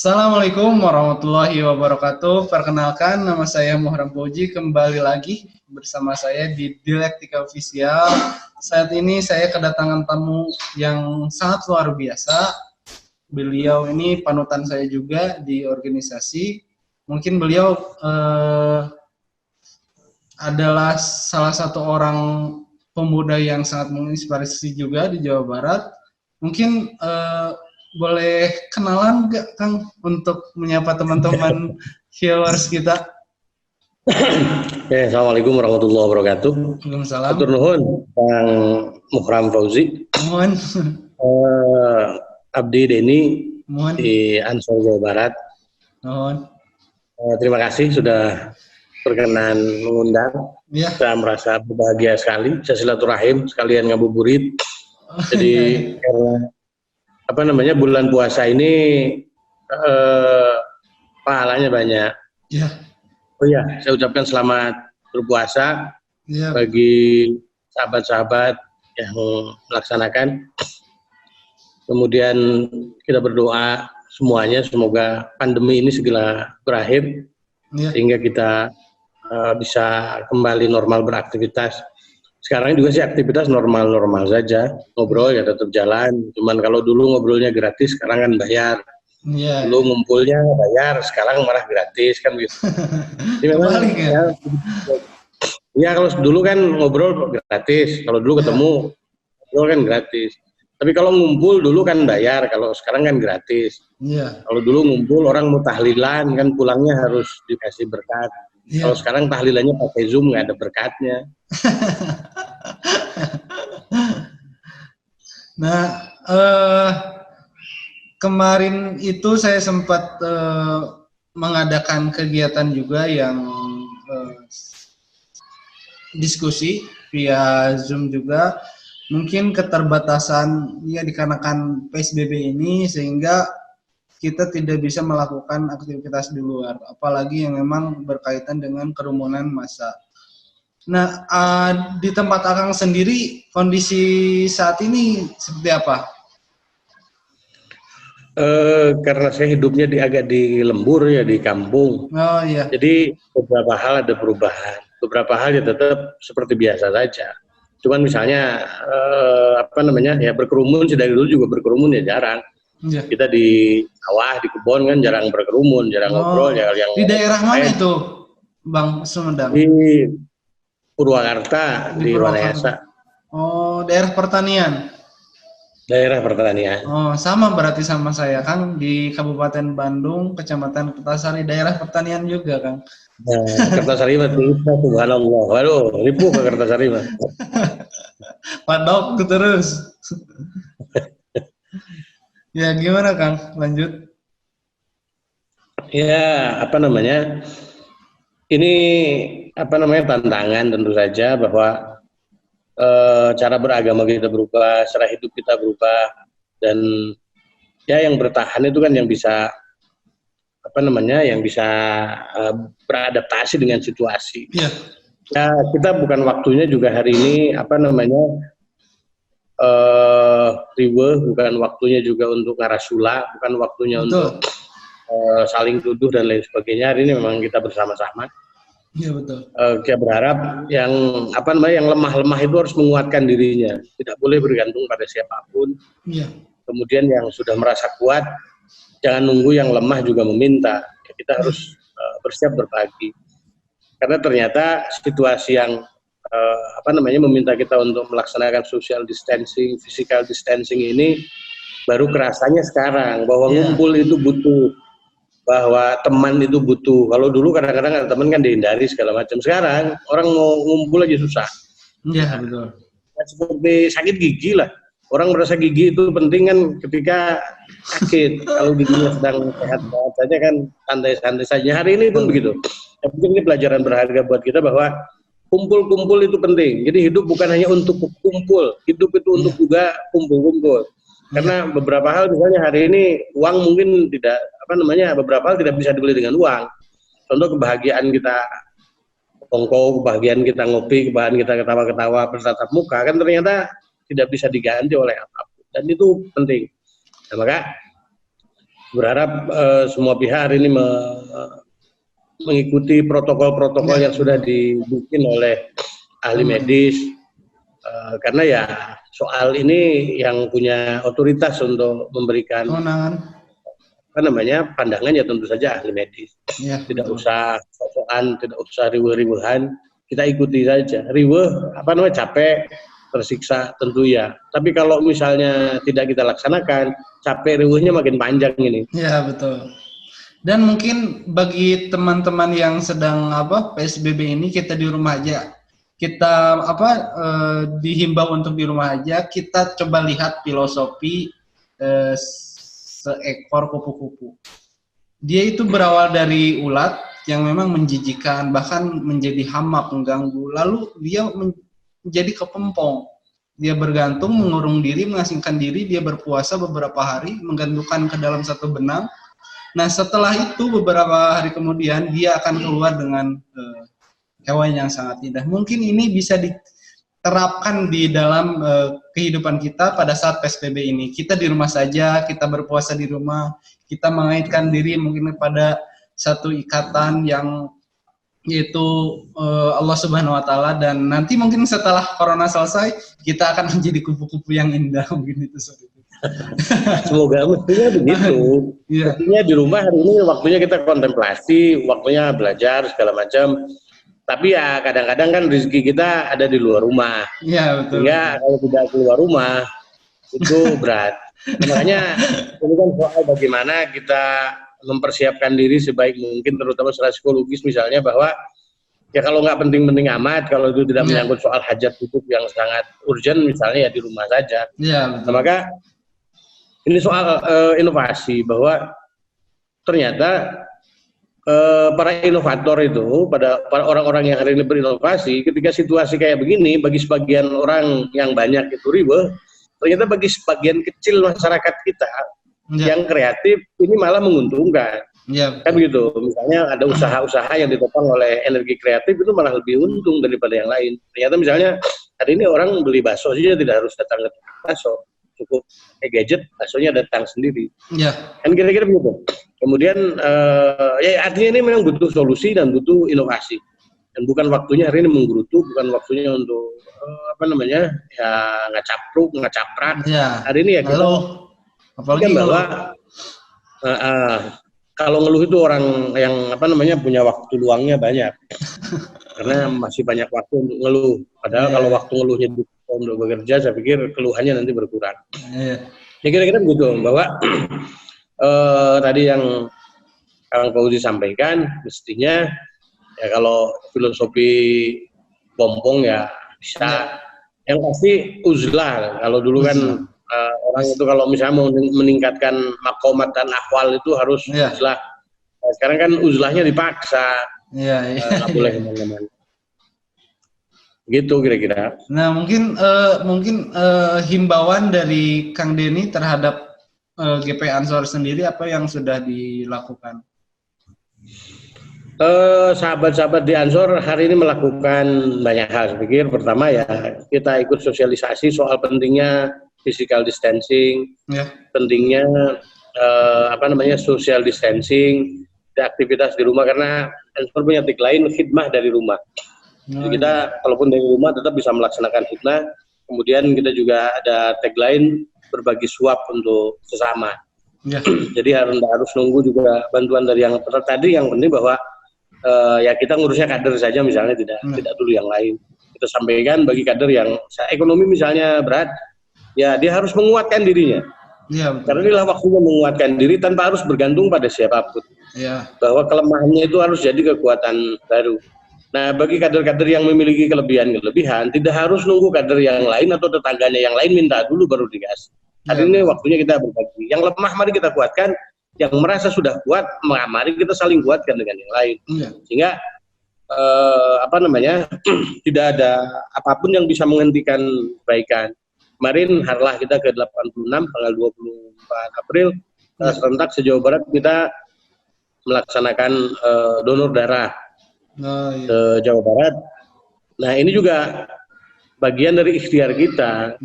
Assalamualaikum warahmatullahi wabarakatuh. Perkenalkan, nama saya Muharram Fauzi. Kembali lagi bersama saya di Dialektika Official. Saat ini saya kedatangan tamu yang sangat luar biasa. Beliau ini panutan saya juga di organisasi. Mungkin beliau adalah salah satu orang pemuda yang sangat menginspirasi juga di Jawa Barat. Mungkin boleh kenalan nggak, Kang, untuk menyapa teman-teman viewers kita? Assalamualaikum warahmatullahi wabarakatuh. Waalaikumsalam. Hatur nuhun, Kang Muharram Fauzi. Mohon. Abdi Deni Mohon. di Ansor Jawa Barat. Mohon. Terima kasih sudah berkenan mengundang. Ya. Saya merasa berbahagia sekali. Saya silaturahim sekalian ngabuburit. Jadi karena bulan puasa ini pahalanya banyak. Ya. Oh ya, saya ucapkan selamat berpuasa Ya. bagi sahabat-sahabat yang melaksanakan. Kemudian kita berdoa semuanya semoga pandemi ini segera berakhir, Ya. sehingga kita bisa kembali normal beraktivitas. Sekarang juga sih aktivitas normal-normal saja, ngobrol ya tetap jalan. Cuman kalau dulu ngobrolnya gratis, sekarang kan bayar. Ya. Dulu ngumpulnya bayar, sekarang malah gratis kan gitu. Jadi memang ya kalau dulu kan ngobrol gratis, kalau dulu ketemu ngobrol kan gratis. Tapi kalau ngumpul dulu kan bayar, kalau sekarang kan gratis. Ya. Kalau dulu ngumpul orang mau tahlilan kan pulangnya harus dikasih berkat. Ya. Kalau sekarang tahlilannya pakai Zoom nggak ada berkatnya. Nah, kemarin itu saya sempat mengadakan kegiatan juga yang diskusi via Zoom juga. Mungkin keterbatasan ya dikarenakan PSBB ini sehingga kita tidak bisa melakukan aktivitas di luar, apalagi yang memang berkaitan dengan kerumunan massa. Nah, di tempat Akang sendiri kondisi saat ini seperti apa? Karena saya hidupnya agak di lembur ya, di kampung. Oh iya. Jadi beberapa hal ada perubahan, beberapa hal ya tetap seperti biasa saja. Cuman misalnya ya berkerumun sih dari dulu juga berkerumun ya jarang. Iya. Kita di sawah, di kebun kan jarang berkerumun, jarang ngobrol. Yang di daerah mana itu, Bang Sumedang? Di Purwakarta, di Wanayasa. Oh, daerah pertanian. Daerah pertanian. Oh, sama berarti sama saya, Kang, di Kabupaten Bandung, Kecamatan Kertasari, daerah pertanian juga, Kang. Nah, Kertasari mah subhanallah. Waduh, ribu ke Kertasari mah. Padok terus. Ya, gimana, Kang? Lanjut. Ya, ini tantangan tentu saja bahwa cara beragama kita berubah, cara hidup kita berubah, dan ya yang bertahan itu kan yang bisa beradaptasi dengan situasi. Iya. Ya, kita bukan waktunya juga hari ini riweuh, bukan waktunya juga untuk ngarasula, bukan waktunya untuk saling tuduh dan lain sebagainya. Hari ini memang kita bersama-sama. Iya, betul. Kita berharap yang lemah-lemah itu harus menguatkan dirinya, tidak boleh bergantung pada siapapun. Iya. Kemudian yang sudah merasa kuat, jangan nunggu yang lemah juga meminta. Kita harus bersiap berbagi. Karena ternyata situasi yang meminta kita untuk melaksanakan social distancing, physical distancing ini baru kerasanya sekarang bahwa ngumpul itu butuh, bahwa teman itu butuh. Kalau dulu kadang-kadang teman kan dihindari segala macam. Sekarang orang mau ngumpul aja susah. Iya, betul. Seperti sakit gigi lah. Orang merasa gigi itu penting kan ketika sakit. Kalau giginya sedang sehat saja kan santai-santai saja. Hari ini pun begitu. Yang penting ini pelajaran berharga buat kita bahwa kumpul-kumpul itu penting. Jadi hidup bukan hanya untuk kumpul, hidup itu untuk juga kumpul-kumpul. Karena beberapa hal misalnya hari ini uang mungkin tidak beberapa hal tidak bisa dibeli dengan uang. Contoh kebahagiaan kita kongko, kebahagiaan kita ngopi, kebahagiaan kita ketawa-ketawa bertatap muka kan ternyata tidak bisa diganti oleh apapun. Dan itu penting. Nah, maka berharap semua pihak hari ini mengikuti protokol-protokol yang sudah dibikin oleh ahli medis, karena ya soal ini yang punya otoritas untuk memberikan pandangan ya tentu saja ahli medis. Ya, tidak usah sok-sokan, tidak usah riweh-riwehan, kita ikuti saja. Riweh capek, tersiksa tentu ya. Tapi kalau misalnya tidak kita laksanakan, capek riwehnya makin panjang ini. Ya, betul. Dan mungkin bagi teman-teman yang sedang PSBB ini, kita di rumah aja. Kita dihimbau untuk di rumah aja. Kita coba lihat filosofi seekor kupu-kupu. Dia itu berawal dari ulat yang memang menjijikan, bahkan menjadi hama pengganggu. Lalu dia menjadi kepempong. Dia bergantung, mengurung diri, mengasingkan diri. Dia berpuasa beberapa hari, menggantungkan ke dalam satu benang. Nah, setelah itu beberapa hari kemudian dia akan keluar dengan hewan yang sangat indah. Mungkin ini bisa diterapkan di dalam kehidupan kita pada saat PSBB ini. Kita di rumah saja, kita berpuasa di rumah, kita mengaitkan diri mungkin pada satu ikatan yang yaitu Allah Subhanahu wa taala, dan nanti mungkin setelah corona selesai kita akan menjadi kupu-kupu yang indah mungkin itu. Semoga mestinya begitu. Mestinya di rumah hari ini waktunya kita kontemplasi, waktunya belajar segala macam. Tapi ya kadang-kadang kan rezeki kita ada di luar rumah. Iya, betul. Ya kalau tidak keluar rumah itu berat. Makanya ini kan soal bagaimana kita mempersiapkan diri sebaik mungkin, terutama secara psikologis misalnya, bahwa ya kalau nggak penting-penting amat, kalau itu tidak menyangkut soal hajat hidup yang sangat urgent misalnya, ya di rumah saja. Iya, betul. Nah, maka ini soal inovasi, bahwa ternyata para inovator itu, para orang-orang yang hari ini berinovasi, ketika situasi kayak begini, bagi sebagian orang yang banyak itu ribet, ternyata bagi sebagian kecil masyarakat kita yang kreatif ini malah menguntungkan. Kan begitu. Misalnya ada usaha-usaha yang ditopang oleh energi kreatif itu malah lebih untung daripada yang lain. Ternyata misalnya hari ini orang beli bakso saja tidak harus datang ke bakso, cukup gadget, baksonya datang sendiri. Kan kira-kira begitu. Kemudian ya artinya ini memang butuh solusi dan butuh inovasi. Dan bukan waktunya hari ini menggerutu, bukan waktunya untuk ya ngacaprak. Hari ini ya kita apalagi bahwa kalau ngeluh itu orang yang punya waktu luangnya banyak, karena masih banyak waktu untuk ngeluh. Padahal kalau waktu ngeluhnya untuk bekerja, saya pikir keluhannya nanti berkurang. Ya kira-kira begitu, bahwa tadi yang Kang Fauzi sampaikan, mestinya ya kalau filosofi pompong ya bisa. Yang pasti uzlah. Kalau dulu kan orang itu kalau misalnya mau meningkatkan makomat dan akwal itu harus uzlah. Nah, sekarang kan uzlahnya dipaksa. Nggak boleh kemana-mana. Gitu kira-kira. Nah, mungkin himbauan dari Kang Denny terhadap GP Ansor sendiri apa yang sudah dilakukan? Sahabat-sahabat di Ansor hari ini melakukan banyak hal. Saya pikir pertama ya kita ikut sosialisasi soal pentingnya physical distancing, pentingnya social distancing, aktivitas di rumah, karena Ansor punya tagline khidmah dari rumah. Jadi kita walaupun dari rumah tetap bisa melaksanakan khidmah. Kemudian kita juga ada tagline berbagi suap untuk sesama. Jadi harus nunggu juga bantuan dari yang tadi. Yang penting bahwa ya kita ngurusnya kader saja misalnya, tidak dulu yang lain. Kita sampaikan bagi kader yang ekonomi misalnya berat, ya dia harus menguatkan dirinya. Karena inilah waktunya menguatkan diri tanpa harus bergantung pada siapapun. Bahwa kelemahannya itu harus jadi kekuatan baru. Nah, bagi kader-kader yang memiliki kelebihan, tidak harus nunggu kader yang lain atau tetangganya yang lain minta dulu baru dikasih. Hari ini waktunya kita berbagi. Yang lemah mari kita kuatkan, yang merasa sudah kuat, mari kita saling kuatkan dengan yang lain. Sehingga tidak ada apapun yang bisa menghentikan kebaikan. Kemarin harlah kita ke 86 tanggal 24 April serentak se-Jawa Barat kita melaksanakan donor darah ke Jawa Barat. Nah, ini juga bagian dari ikhtiar kita.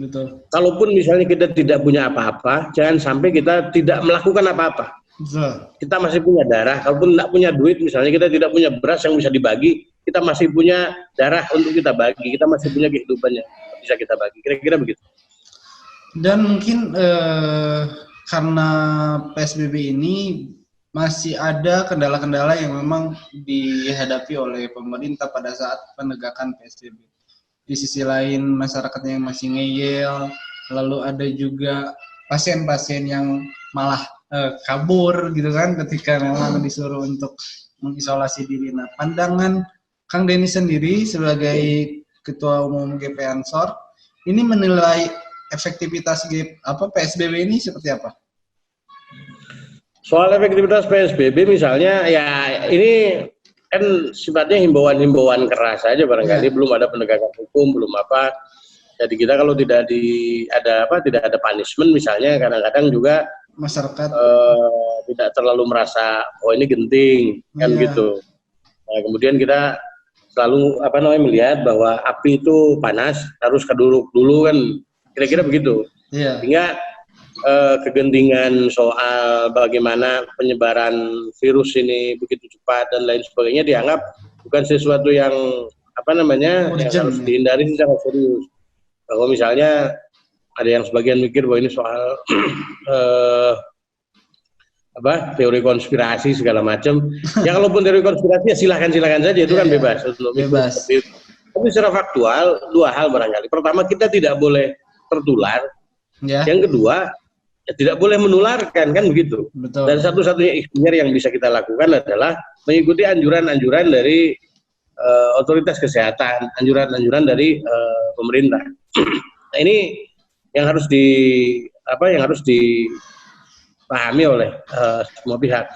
Kalaupun misalnya kita tidak punya apa-apa, jangan sampai kita tidak melakukan apa-apa. Betul. Kita masih punya darah, kalaupun tidak punya duit, misalnya kita tidak punya beras yang bisa dibagi, kita masih punya darah untuk kita bagi, kita masih punya kehidupan yang bisa kita bagi. Kira-kira begitu. Dan mungkin karena PSBB ini masih ada kendala-kendala yang memang dihadapi oleh pemerintah pada saat penegakan PSBB. Di sisi lain masyarakatnya yang masih ngeyel, lalu ada juga pasien-pasien yang malah kabur gitu kan ketika memang disuruh untuk mengisolasi diri. Nah, pandangan Kang Denny sendiri sebagai Ketua Umum GP Ansor ini menilai efektivitas PSBB ini seperti apa? Soal efektivitas PSBB misalnya, ya ini kan sifatnya himbauan-himbauan keras saja barangkali, belum ada penegakan hukum, belum apa. Jadi kita kalau tidak ada punishment misalnya, kadang-kadang juga masyarakat tidak terlalu merasa oh ini genting kan gitu. Nah, kemudian kita selalu melihat bahwa api itu panas, harus keduruk dulu kan, kira-kira begitu. Sehingga kegentingan soal bagaimana penyebaran virus ini begitu cepat dan lain sebagainya dianggap bukan sesuatu yang yang harus dihindari secara serius. Bahwa misalnya ada yang sebagian mikir bahwa ini soal teori konspirasi segala macam. Ya kalaupun teori konspirasi ya silakan saja, itu kan bebas. Bebas. Tapi secara faktual dua hal barangkali. Pertama, kita tidak boleh tertular. Yang kedua, tidak boleh menularkan, kan begitu. Betul. Dan satu-satunya ikhtiar yang bisa kita lakukan adalah mengikuti anjuran-anjuran dari otoritas kesehatan, anjuran-anjuran dari pemerintah. Nah, ini yang harus dipahami oleh semua pihak.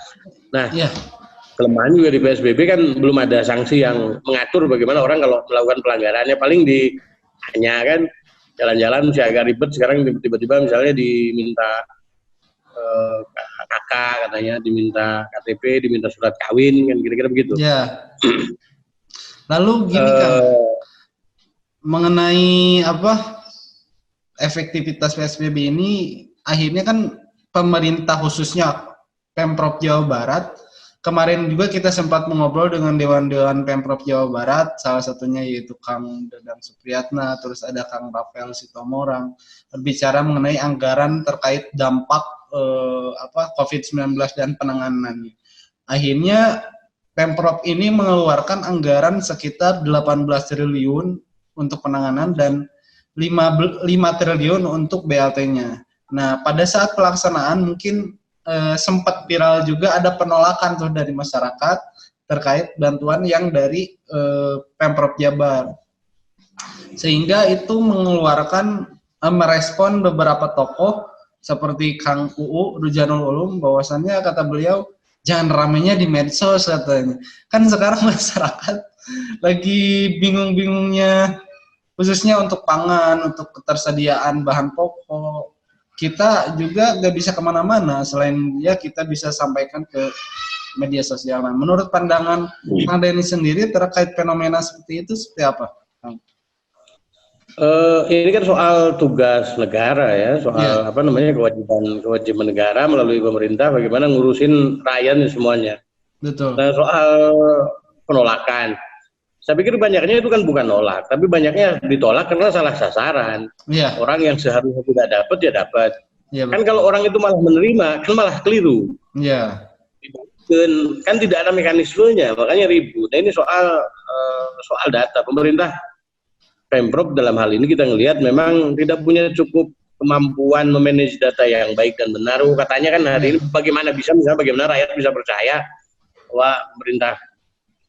Nah, kelemahan juga di PSBB kan belum ada sanksi yang mengatur bagaimana orang kalau melakukan pelanggarannya, paling hanya kan jalan-jalan masih agak ribet. Sekarang tiba-tiba misalnya diminta kakak, katanya diminta KTP, diminta surat kawin, kan kira-kira begitu. Ya. Lalu gini Kang, mengenai efektivitas PSBB ini, akhirnya kan pemerintah khususnya Pemprov Jawa Barat, kemarin juga kita sempat mengobrol dengan Dewan-Dewan Pemprov Jawa Barat, salah satunya yaitu Kang Dadang Supriyatna, terus ada Kang Rafael Sitomorang, berbicara mengenai anggaran terkait dampak COVID-19 dan penanganannya. Akhirnya Pemprov ini mengeluarkan anggaran sekitar 18 triliun untuk penanganan dan 5 triliun untuk BLT-nya. Nah, pada saat pelaksanaan mungkin sempat viral juga ada penolakan tuh dari masyarakat terkait bantuan yang dari Pemprov Jabar. Sehingga itu merespon beberapa tokoh seperti Kang UU Ruzanul Ulum, bahwasannya kata beliau jangan ramenya di medsos katanya. Kan sekarang masyarakat lagi bingung-bingungnya khususnya untuk pangan, untuk ketersediaan bahan pokok. Kita juga nggak bisa kemana-mana selain kita bisa sampaikan ke media sosial. Nah, menurut pandangan Kang Denny sendiri terkait fenomena seperti itu seperti apa? Ini kan soal tugas negara ya, soal kewajiban negara melalui pemerintah bagaimana ngurusin rakyatnya semuanya. Betul. Nah, soal penolakan, saya pikir banyaknya itu kan bukan nolak, tapi banyaknya ditolak karena salah sasaran. Orang yang seharusnya tidak dapat ya dapat. Kan kalau orang itu malah menerima, kan malah keliru. Kan tidak ada mekanismenya, makanya ribut. Nah, ini soal data. Pemerintah Pemprov dalam hal ini kita ngelihat memang tidak punya cukup kemampuan memanage data yang baik dan benar. Katanya kan hari ini bagaimana rakyat bisa percaya bahwa pemerintah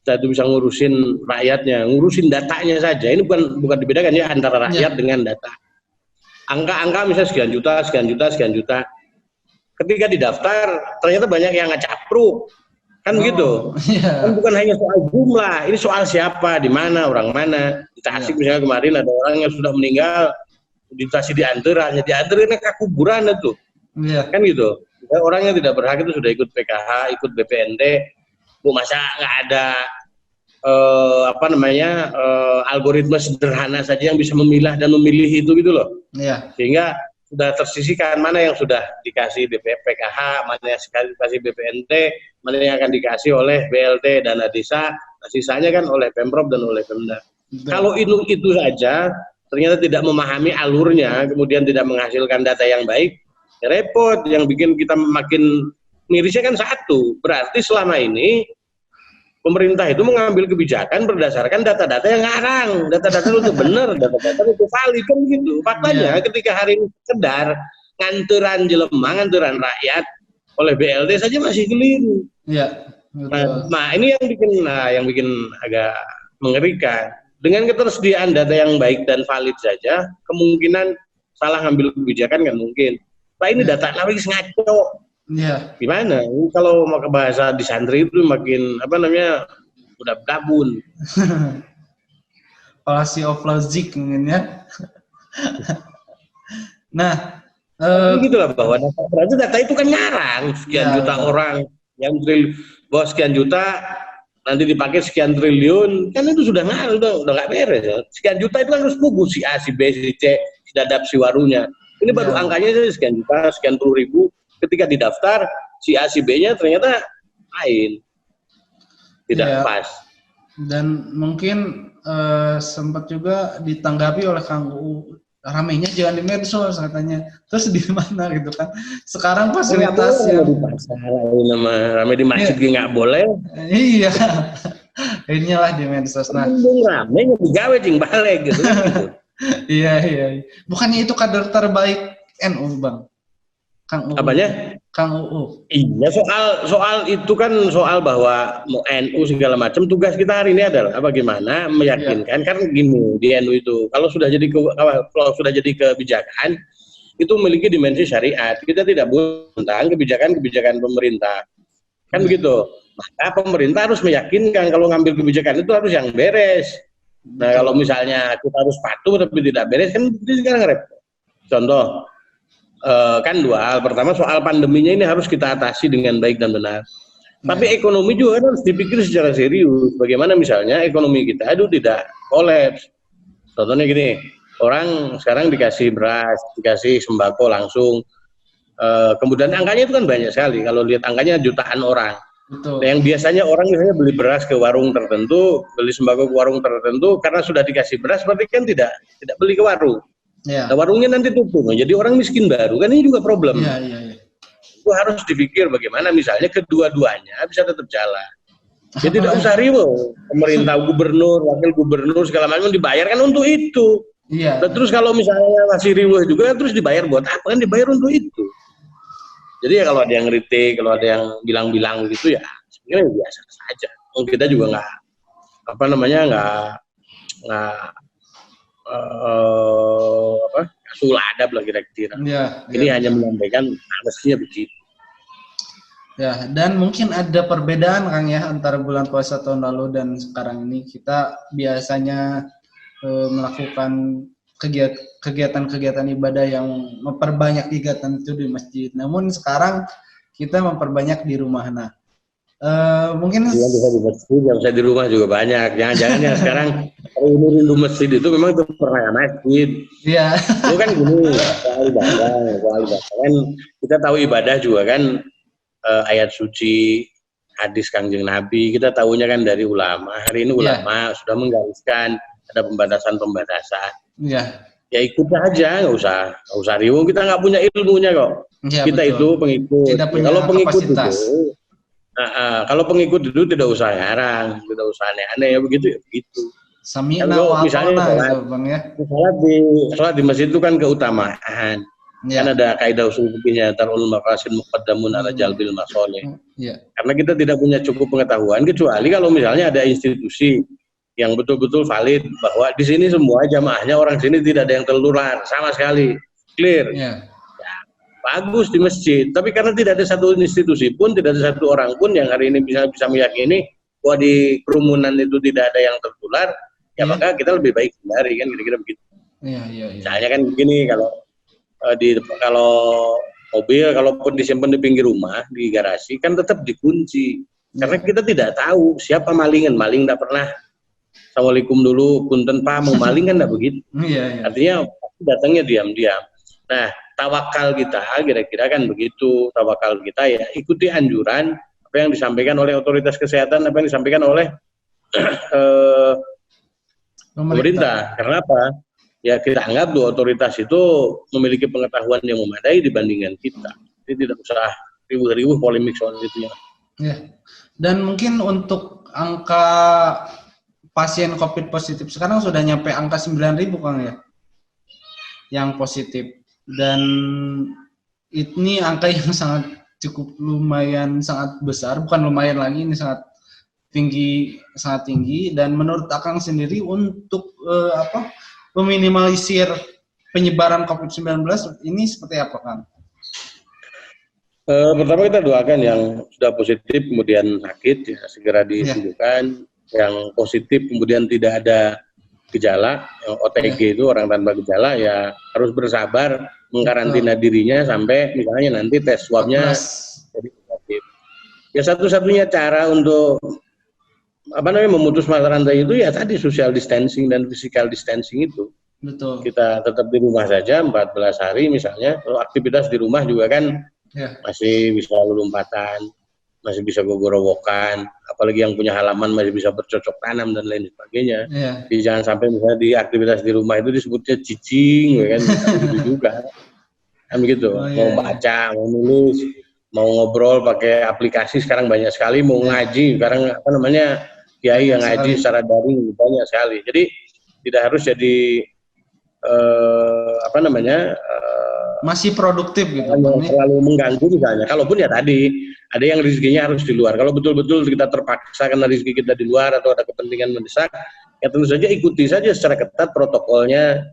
itu bisa ngurusin rakyatnya, ngurusin datanya saja. Ini bukan dibedakan ya antara rakyat dengan data. Angka-angka misalnya sekian juta. Ketika didaftar ternyata banyak yang ngecapruk. Kan gitu. Kan bukan hanya soal jumlah, ini soal siapa, di mana, orang mana. Di Tasik misalnya kemarin ada orang yang sudah meninggal, dikasih diantar ini ke kuburan itu. Kan gitu. Orang yang tidak berhak itu sudah ikut PKH, ikut BPNT. Masa nggak ada algoritma sederhana saja yang bisa memilah dan memilih itu gitu loh. Sehingga sudah tersisihkan, mana yang sudah dikasih BPKH, mana yang dikasih BPNT, mana yang akan dikasih oleh BLT dana desa, sisanya kan oleh Pemprov dan oleh Pemda. Kalau itu saja ternyata tidak memahami alurnya, kemudian tidak menghasilkan data yang baik, ya repot. Yang bikin kita makin mirisnya kan satu, berarti selama ini pemerintah itu mengambil kebijakan berdasarkan data-data yang ngarang, data-data itu benar, data-data itu valid kan gitu. Faktanya ketika hari ini sekedar nganturan jelema, nganturan rakyat oleh BLT saja masih keliru. Iya. Nah, ini yang bikin agak mengerikan. Dengan ketersediaan data yang baik dan valid saja, kemungkinan salah ngambil kebijakan kan mungkin. Pak ini data nawis ngaco. Iya. Gimana? Kalau mau ke bahasa di santri itu makin udah gabun. Fallacy of logic mungkin ya. Nah, gitulah bahwa data itu kan ngarang sekian juta orang yang bahwa sekian juta nanti dipakai sekian triliun, kan itu sudah nggak beres ya. Sekian juta itu kan harus pugu si A, si B, si C, si dadap, si warunya. Ini baru angkanya saja sekian juta, sekian puluh ribu. Ketika didaftar si A si B-nya ternyata lain, tidak pas. Dan mungkin sempat juga ditanggapi oleh Kang UU, ramenya jangan di medsos katanya. Terus di mana gitu kan? Sekarang fasilitas yang di pasar, rame di masjid nggak boleh. Iya, inilah di medsos. Nah, rame yang digawe cing balik gitu. Iya. Bukannya itu kader terbaik NU, Bang? Kang UU. Apanya? Kang UU. Iya, soal itu kan soal bahwa mau NU segala macam, tugas kita hari ini adalah bagaimana meyakinkan kan gini di NU itu kalau sudah jadi kebijakan itu memiliki dimensi syariat. Kita tidak boleh tentang kebijakan pemerintah. Kan begitu. Maka pemerintah harus meyakinkan kalau ngambil kebijakan itu harus yang beres. Nah, kalau misalnya kita harus patuh tapi tidak beres kan itu sekarang repot. Contoh kan dua hal. Pertama soal pandeminya ini harus kita atasi dengan baik dan benar. Tapi ekonomi juga harus dipikir secara serius. Bagaimana misalnya ekonomi kita itu tidak kolaps. Contohnya gini, orang sekarang dikasih beras, dikasih sembako langsung. Kemudian angkanya itu kan banyak sekali. Kalau lihat angkanya jutaan orang. Betul. Yang biasanya orang misalnya beli beras ke warung tertentu, beli sembako ke warung tertentu, karena sudah dikasih beras berarti kan tidak beli ke warung. Nah, warungnya nanti tutup, jadi orang miskin baru kan ini juga problem. Itu harus dipikir bagaimana misalnya kedua-duanya bisa tetap jalan. Jadi tidak usah riwo, pemerintah, gubernur, wakil gubernur segala macam dibayarkan untuk itu. Dan terus kalau misalnya masih riwo juga terus dibayar buat apa? Kan dibayar untuk itu. Jadi ya kalau ada yang kritik, kalau ada yang bilang-bilang gitu ya sebenarnya biasa saja. Kita juga nggak suladab lah kira-kira. Ini hanya menyampaikan mestinya begitu. Ya, dan mungkin ada perbedaan Kang ya antara bulan puasa tahun lalu dan sekarang ini. Kita biasanya melakukan kegiatan-kegiatan ibadah yang memperbanyak kegiatan itu di masjid. Namun sekarang kita memperbanyak di rumah. Nah, mungkin bisa di masjid, yang bisa di rumah juga banyak. Jangan-jangan ya sekarang kalau ini rindu masjid itu memang itu pernah masjid. Iya. Itu kan gini, soal ibadah kan kita tahu ibadah juga kan ayat suci, hadis Kangjeng Nabi. Kita tahunya kan dari ulama. Hari ini ulama sudah menggariskan ada pembatasan. Iya. Ya ikut aja, nggak usah riuh. Kita nggak punya ilmunya kok. Ya, kita betul. Itu pengikut. Kalau pengikut kapasitas. Kalau pengikut itu tidak usah ngarang, tidak usah aneh-aneh ya begitu ya begitu. Kalau misalnya sholat di masjid itu kan keutamaan. Kan ada kaidah usul fikihnya tarul maqasid muqaddamun ala jalbil masalih. Karena kita tidak punya cukup pengetahuan kecuali kalau misalnya ada institusi yang betul-betul valid bahwa di sini semua jamaahnya orang sini tidak ada yang tertular sama sekali, clear. Bagus di masjid, tapi karena tidak ada satu institusi pun, tidak ada satu orang pun yang hari ini bisa meyakini bahwa di kerumunan itu tidak ada yang tertular, maka kita lebih baik hindari kan kira-kira begitu. Misalnya kan begini, kalau mobil kalaupun disimpan di pinggir rumah di garasi kan tetap dikunci karena kita tidak tahu siapa maling tidak pernah Assalamualaikum dulu punten Pak mau maling kan enggak begitu. Artinya datangnya diam-diam. Nah, tawakal kita kira-kira kan begitu. Tawakal kita ya ikuti anjuran apa yang disampaikan oleh otoritas kesehatan, apa yang disampaikan oleh pemerintah. Karena apa? Ya kita anggap dua otoritas itu memiliki pengetahuan yang memadai dibandingkan kita. Jadi tidak usah riuh-riuh polemik soal itu. Ya. Dan mungkin untuk angka pasien COVID positif sekarang sudah nyampe angka 9.000 Kang ya, yang positif. Dan ini angka yang sangat cukup lumayan sangat besar, bukan lumayan lagi, ini sangat tinggi. Dan menurut Akang sendiri untuk meminimalisir penyebaran COVID-19 ini seperti apa Kang? Pertama kita doakan yang sudah positif kemudian sakit ya segera disembuhkan, yang positif kemudian tidak ada gejala, yang OTG itu orang tanpa gejala ya harus bersabar mengkarantina dirinya sampai misalnya nanti tes swabnya jadi negatif. Ya satu-satunya cara untuk memutus mata rantai itu ya tadi social distancing dan physical distancing itu. Betul. Kita tetap di rumah saja 14 hari misalnya, kalau aktivitas di rumah juga kan masih bisa lompatan, masih bisa gogorowokan, apalagi yang punya halaman masih bisa bercocok tanam dan lain sebagainya. Jadi jangan sampai misalnya di aktivitas di rumah itu disebutnya cicing, ya kan gitu juga. Kan begitu. Mau baca, mau nulis, mau ngobrol pakai aplikasi sekarang banyak sekali, mau ngaji sekarang kiai yang ngaji secara daring banyak sekali. Jadi tidak harus jadi masih produktif gitu. Terlalu mengganggu misalnya. Kalaupun ya tadi ada yang rezekinya harus di luar. Kalau betul-betul kita terpaksa karena rezeki kita di luar atau ada kepentingan mendesak, ya tentu saja ikuti saja secara ketat protokolnya.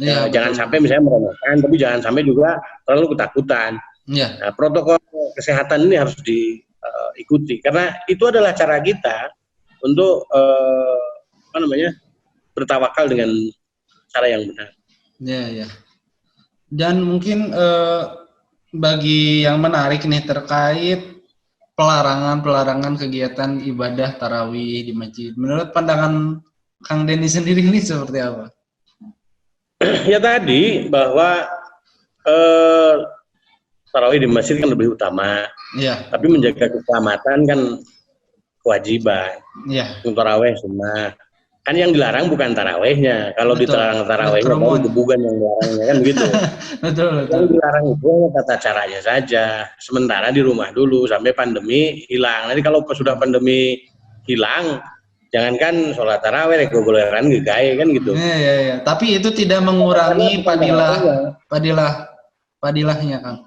Jangan sampai misalnya meremehkan, tapi jangan sampai juga terlalu ketakutan. Nah, protokol kesehatan ini harus diikuti karena itu adalah cara kita untuk bertawakal dengan cara yang benar. Ya. Dan mungkin bagi yang menarik nih terkait pelarangan kegiatan ibadah tarawih di masjid. Menurut pandangan Kang Denny sendiri ini seperti apa? Ya tadi bahwa tarawih di masjid kan lebih utama. Tapi menjaga keselamatan kan kewajiban. Tarawih sunnah. Kan yang dilarang bukan tarawihnya. Kalau dilarang tarawihnya baru gebugan yang dilarangnya kan begitu. Betul. Yang dilarang itu tata caranya saja. Sementara di rumah dulu sampai pandemi hilang. Nanti kalau sudah pandemi hilang, jangankan sholat tarawih, gogoleran gegai kan gitu. Iya. Tapi itu tidak mengurangi padilahnya Kang.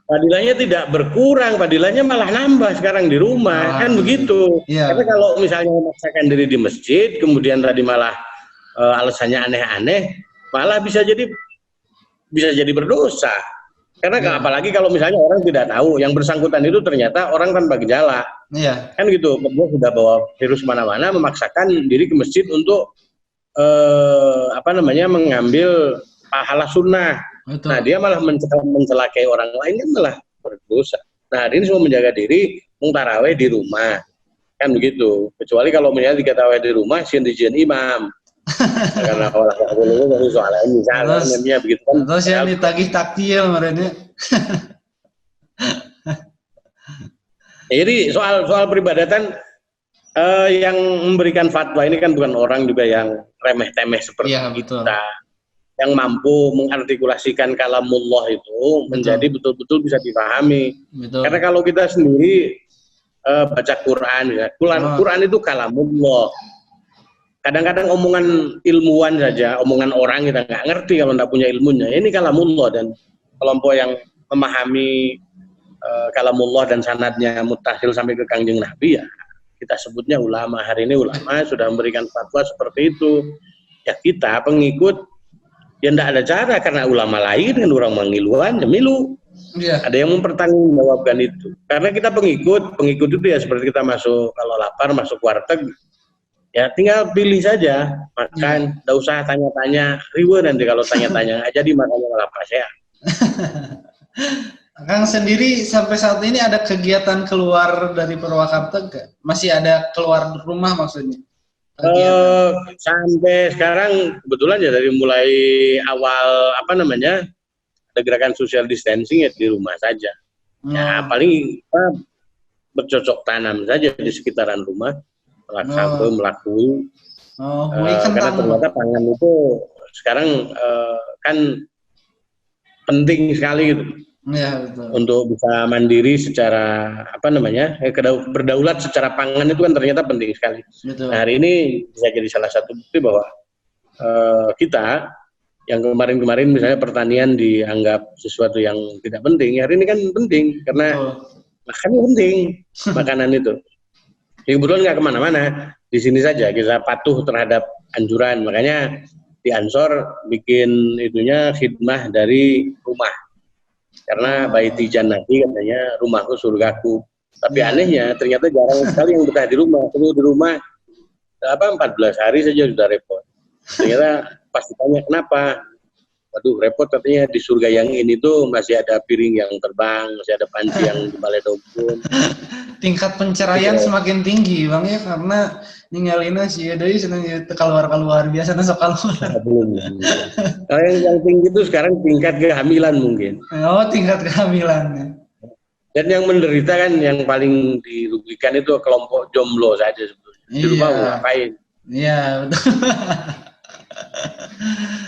Padilahnya tidak berkurang, padilahnya malah nambah sekarang di rumah, kan begitu. Karena kalau misalnya memaksakan diri di masjid, kemudian tadi malah alasannya aneh-aneh, malah bisa jadi berdosa. Karena apalagi kalau misalnya orang tidak tahu, yang bersangkutan itu ternyata orang tanpa gejala, kan gitu. Dia sudah bawa virus mana-mana, memaksakan diri ke masjid untuk mengambil pahala sunnah. Betul. Nah dia malah mencelakai orang lain kan malah berdosa. Nah ini semua menjaga diri, tarawih di rumah kan begitu. Kecuali kalau misalnya dikatakan di rumah, sien imam. Karena olah dulu dari soalnya misalnya begitu kan. Terus yang ditagih taktil mereka. Jadi soal peribadatan yang memberikan fatwa ini kan bukan orang juga yang remeh-temeh seperti kita. Yang mampu mengartikulasikan kalamullah itu menjadi betul-betul bisa dipahami. Karena kalau kita sendiri baca Quran, Quran itu kalamullah. Kadang-kadang omongan ilmuwan saja, omongan orang kita nggak ngerti kalau nggak punya ilmunya. Ini kalamullah dan kelompok yang memahami kalamullah dan sanadnya mutasil sampai ke Kangjeng Nabi ya kita sebutnya ulama. Hari ini ulama sudah memberikan fatwa seperti itu. Ya kita pengikut. Ya tidak ada cara karena ulama lain kan orang mengiluan, milu. Ada yang mempertanggungjawabkan itu. Karena kita pengikut itu ya seperti kita kalau lapar masuk warteg, ya tinggal pilih saja makan, tidak usah tanya-tanya, riwe nanti kalau tanya-tanya nggak jadi makannya malah pas ya. Kang sendiri sampai saat ini ada kegiatan keluar dari Purwakarta nggak? Masih ada keluar rumah maksudnya? Sampai sekarang kebetulan ya dari mulai awal ada gerakan social distancing ya di rumah saja. Ya Oh. paling kita bercocok tanam saja di sekitaran rumah, sampai melakui. Karena ternyata pangan itu sekarang kan penting sekali gitu. Ya, betul. Untuk bisa mandiri secara berdaulat secara pangan itu kan ternyata penting sekali. Betul. Nah, hari ini bisa jadi salah satu bukti bahwa kita yang kemarin-kemarin misalnya pertanian dianggap sesuatu yang tidak penting, hari ini kan penting karena makannya penting, makanan itu. Jadi kebetulan nggak kemana-mana, di sini saja kita patuh terhadap anjuran. Makanya di Ansor bikin itunya khidmah dari rumah. Karena baiti jannati katanya rumahku surgaku. Tapi anehnya ternyata jarang sekali yang betah di rumah. Kalau di rumah 14 hari saja sudah repot. Ternyata pasti tanya kenapa. Waduh repot katanya di surga yang ini tuh masih ada piring yang terbang, masih ada panci yang di balai daun. Tingkat penceraian semakin tinggi Bang ya, karena ninggalina si Edoy senang keluar biasa sok keluar. Belum. Kalau yang tinggi itu sekarang tingkat kehamilan mungkin. Oh, tingkat kehamilan. Dan yang menderita kan yang paling dirugikan itu kelompok jomblo saja sebetulnya. Di rumah ngapain? Iya, betul.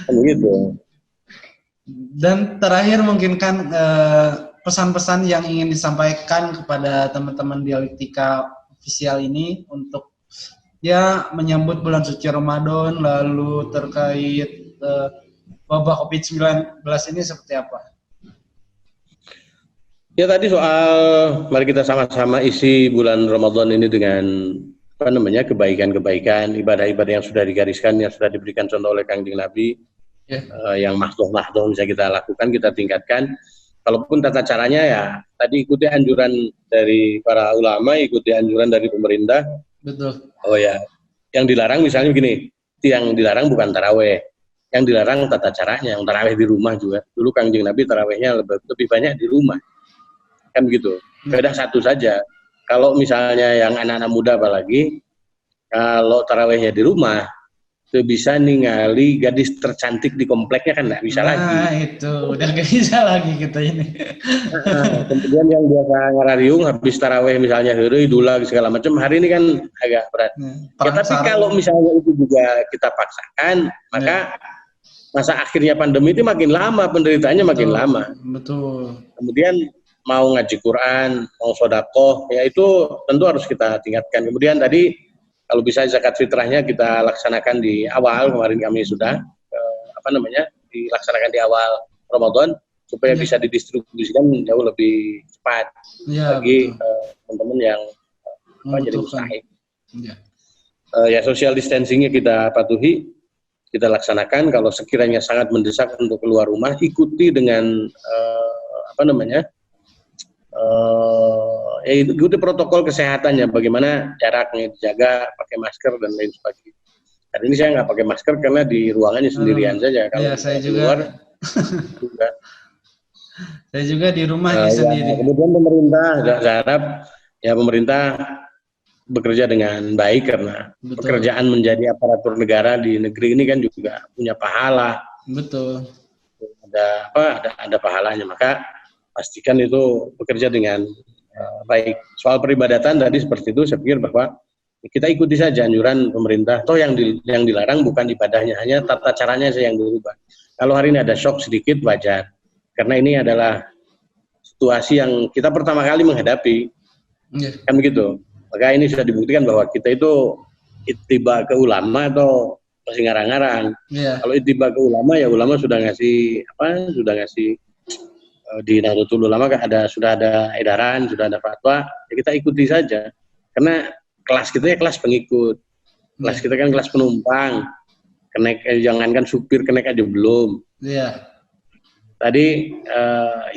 Kan gitu. Dan terakhir mungkin kan pesan-pesan yang ingin disampaikan kepada teman-teman Dialektika Official ini untuk ya menyambut bulan suci Ramadan, lalu terkait wabah COVID-19 ini seperti apa? Ya tadi soal mari kita sama-sama isi bulan Ramadan ini dengan kebaikan-kebaikan, ibadah-ibadah yang sudah digariskan, yang sudah diberikan contoh oleh Kangjeng Nabi. Yang mahdoh bisa kita lakukan, kita tingkatkan. Kalaupun tata caranya ya tadi ikuti anjuran dari para ulama, ikuti anjuran dari pemerintah. Betul. Oh ya, yang dilarang misalnya begini, yang dilarang bukan taraweh, yang dilarang tata caranya, yang taraweh di rumah juga. Dulu Kangjeng Nabi tarawehnya lebih banyak di rumah, kan begitu. Beda satu saja. Kalau misalnya yang anak-anak muda apalagi, kalau tarawehnya di rumah, itu bisa ningali gadis tercantik di kompleknya kan nggak bisa lagi. Nah itu udah nggak bisa lagi kita ini. Kemudian yang biasa ngarariung habis taraweh misalnya heureuy dula segala macam, hari ini kan agak berat. Ya, tapi kalau misalnya itu juga kita paksakan, maka masa akhirnya pandemi itu makin lama, penderitaannya makin lama. Betul. Kemudian mau ngaji Quran, mau sedekah, ya itu tentu harus kita tingkatkan. Kemudian tadi kalau bisa zakat fitrahnya kita laksanakan di awal, kemarin kami sudah dilaksanakan di awal Ramadan supaya bisa didistribusikan jauh lebih cepat bagi teman-teman yang jadi mustahik. Ya social distancingnya kita patuhi, kita laksanakan. Kalau sekiranya sangat mendesak untuk keluar rumah, ikuti dengan ikuti protokol kesehatannya, bagaimana jaraknya dijaga, pakai masker dan lain sebagainya. Hari ini saya nggak pakai masker karena di ruangannya sendirian saja. Kalau saya keluar, juga. Saya juga di rumah sendiri. Kemudian pemerintah, saya harap ya pemerintah bekerja dengan baik karena pekerjaan menjadi aparatur negara di negeri ini kan juga punya pahala. Betul. Ada pahalanya, maka pastikan itu bekerja dengan baik. Soal peribadatan tadi seperti itu, saya pikir bahwa kita ikuti saja anjuran pemerintah. Toh yang dilarang bukan ibadahnya, hanya tata caranya saja yang dirubah. Kalau hari ini ada shock sedikit wajar, karena ini adalah situasi yang kita pertama kali menghadapi, kan begitu. Maka ini sudah dibuktikan bahwa kita itu ittiba ke ulama atau masih ngarang-ngarang. Kalau ittiba ke ulama ya ulama sudah ngasih di Nahdlatul Ulama sudah ada edaran, sudah ada fatwa, ya kita ikuti saja. Karena kelas kita ya kelas pengikut. Kelas kita kan kelas penumpang. Jangankan supir kenaik aja belum. Tadi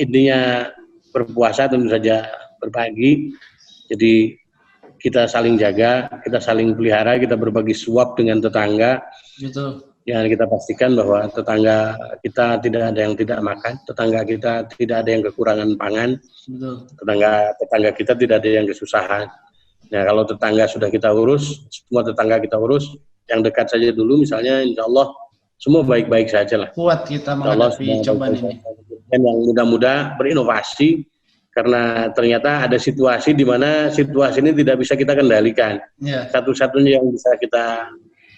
intinya berpuasa tentu saja berbagi. Jadi kita saling jaga, kita saling pelihara, kita berbagi suap dengan tetangga. Gitu. Ya, kita pastikan bahwa tetangga kita tidak ada yang tidak makan, tetangga kita tidak ada yang kekurangan pangan, tetangga kita tidak ada yang kesusahan. Nah, kalau tetangga sudah kita urus, semua tetangga kita urus, yang dekat saja dulu misalnya, insya Allah semua baik-baik saja lah. Kuat kita menghadapi cobaan ini. dan yang muda-muda berinovasi, karena ternyata ada situasi di mana situasi ini tidak bisa kita kendalikan. Yeah. Satu-satunya yang bisa kita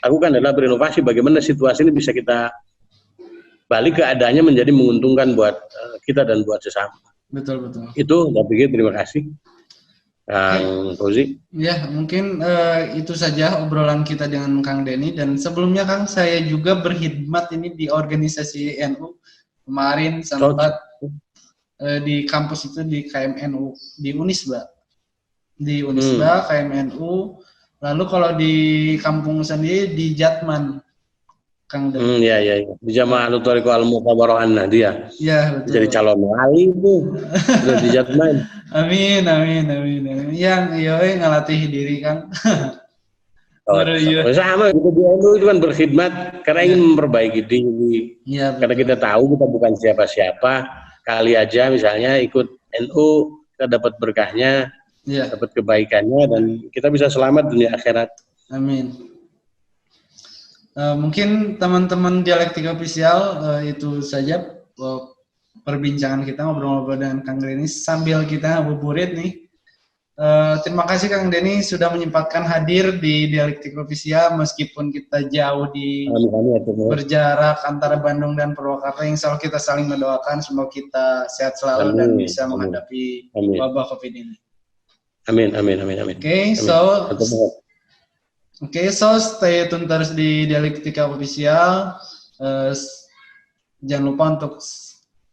lakukan adalah berinovasi, bagaimana situasi ini bisa kita balik keadaannya menjadi menguntungkan buat kita dan buat sesama. Betul. Itu saya pikir. Terima kasih Kang Fauzi. Ya, mungkin itu saja obrolan kita dengan Kang Denny. Dan sebelumnya Kang, saya juga berkhidmat ini di organisasi NU. Kemarin sempat di kampus itu di KMNU, di Unisba. Di Unisba, KMNU. Lalu kalau di kampung sendiri di Jatman, Kang Denny. Iya. Di Jamaatul Thariqah Al-Mukhabarah An-Nahdiyah. Iya, betul. Jadi calon wali itu udah di Jatman. Amin. Yang ngelatih diri Kang. Sama kita di NU itu kan berkhidmat karena ingin memperbaiki diri. Ya, karena kita tahu kita bukan siapa-siapa, kali aja misalnya ikut NU kita dapat berkahnya, dapat kebaikannya, dan kita bisa selamat dunia akhirat. Amin. Mungkin teman-teman Dialektika Official itu saja perbincangan kita, ngobrol-ngobrol dengan Kang Denny sambil kita ngabuburit nih. Terima kasih Kang Denny sudah menyempatkan hadir di Dialektika Official meskipun kita jauh di berjarak antara Bandung dan Purwakarta. Insya Allah kita saling mendoakan semoga kita sehat selalu dan bisa menghadapi wabah COVID ini. Amin. Oke, so stay tune terus di Dialektika Official. Jangan lupa untuk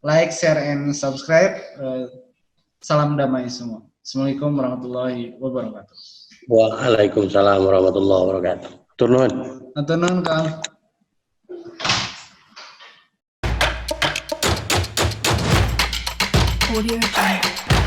like, share, and subscribe. Salam damai semua. Assalamualaikum warahmatullahi wabarakatuh. Waalaikumsalam warahmatullahi wabarakatuh. Atur nuhun. Atur nuhun, Kang. Audio Jungle.